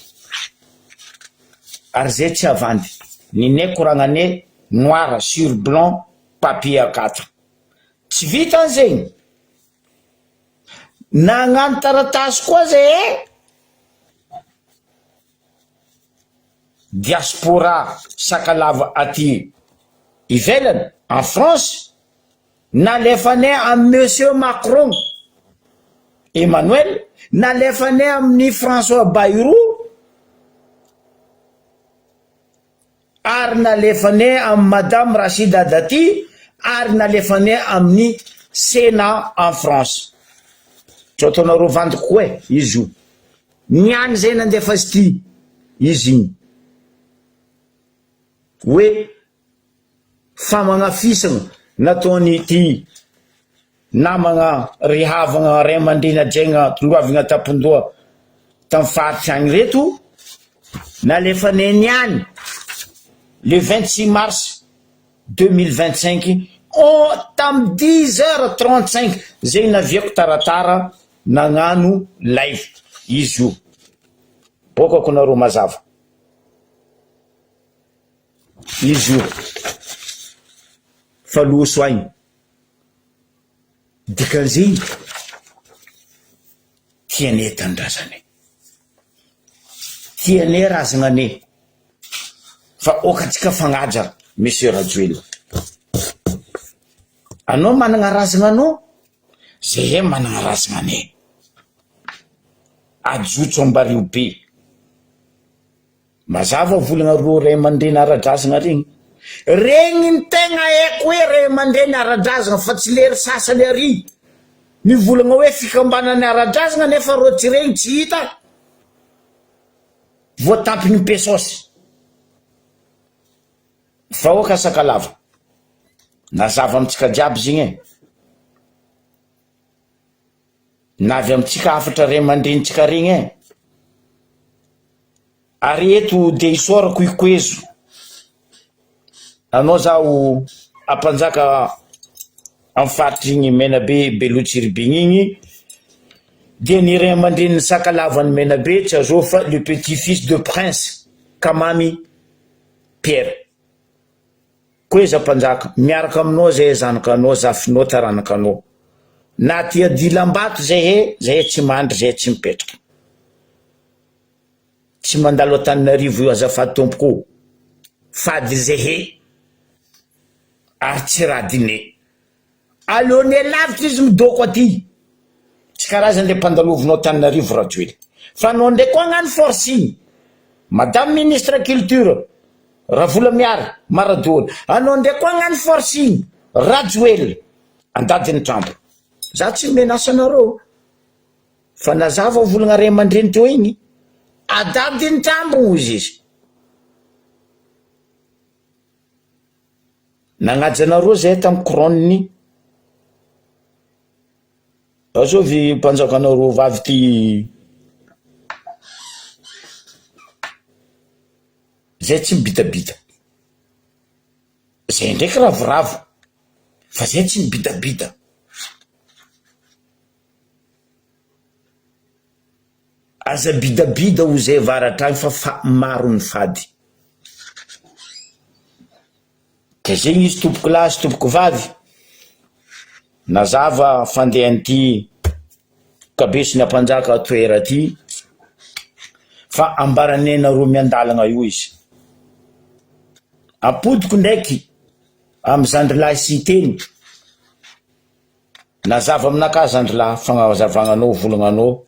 ary zay tsy avandy ninay koragnane noir sur blanc papier A4 tsy vita zegny nagnano taratasy koa zay diaspora Sakalava aty ivelany en France nalefanay amin'ny monsieur Macron Emmanuel nalefanay amin'ny François Bayrou ary nalefanay amin'ny madame Rachida Dati ary nalefanay amin'ny Sénat en France tsotonareo vandiko koa izy io niany zay nandefa azy ty izy igny hoe famagnafisagna nataony ty namagna rihavagna ray aman-dreny ajaigna loavigna tapondoha tamy faritry agny reto nalefanay niany le 26 mars 2025 tamy 10h35 zay naviako taratara nagnano live izy io bokako nareo mazava izy io faloso agny dikan'zay tianay tandrazanay tianay razagnanay fa okatsika fagnaja monsieur Rajoelina anao managna razagnanao zay managna razagnanay ajotso ambario be mazava volagna ro ray aman-dreny ara-drazagna regny ny tegna haiko hoe ray aman-dreny ara-drazagna fa tsy lery sasany ary mivolagna hoe fikambanany ara-drazana nefa rô tsiregny tsy hita voatampiny pesosy vahoaka Sakalava nazava amitsika jiaby zigny navy amitsika afatra ray aman-drenitsika regny ary eto de isorako ikoezo anao zaho ampanjaka amin'ny faritry igny Menabe Belotsiribigny igny dia ny ray aman-dreniny Sakalava ny Menabe tsy azo fa le petit-fils de Prince Kamamy Pierre koeza mpanjaka miaraka aminao zay zanakanao zafinao taranakanao na ty Adilambato zay tsy mandry zay tsy mipetraka tsy mandalo Antananarivo io azafady tompoko fady zay ary tsy raha dine alone lavitra izy midoko aty tsy karazany le mpandalovinao Antananarivo Rajoely fa anao ndray koa agnano forcing madame ministre culture Ravolamiary Maradoly anao ndray koa agnano forcing Rajoely andadiny trampo za tsy menasa anareo fa nazava volagna ray aman-dreny teo igny adadiny trampo izy nagnaja anareo zay tamin'ny couronne azao vy mpanjaka anareo vavy ty zay tsy mibitabita zay ndraiky ravoravo fa zay tsy mibitabita aza bidabida ho zay varatagny fa maro ny fady ka zegny izy tompoko lahy sy tompoko vavy nazava fandehan'ity kabesiny ampanjaka toera ty fa ambaranay nareo miandalagna io izy apodiko ndraiky amy zandrilahy sy teny nazava aminaka zandrilahy fagnazavagnanao volagnanao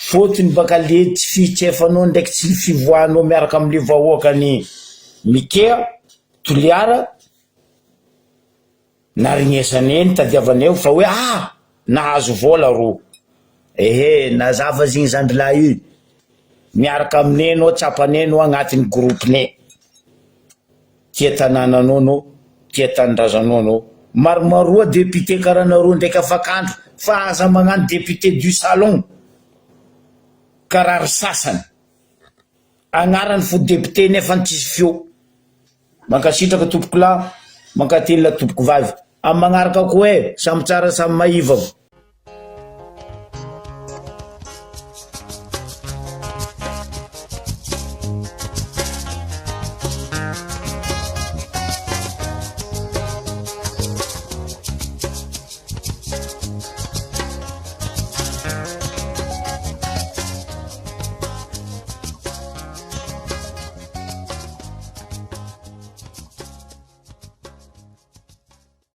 fotony baka le tsy fitsefanao ndraiky tsy fivoahanao miaraka amle vahoakany Mikea Toliara naregnesaneny tadiavaneo fa hoe nahazo vola ro nazava zigny zandrilahy io miaraka aminenao tsapanenao agnatin'ny groupene tia tanànanao nao tia tanindrazanao nao maromaroa député karanareo ndraiky afakandro fa aza magnano député du salon karary sasany agnarany fo député nefa tsisy fio mankasitraka tompoko lahy mankatelina tompoko vavy amin'ny magnaraka koa samy tsara samy maiva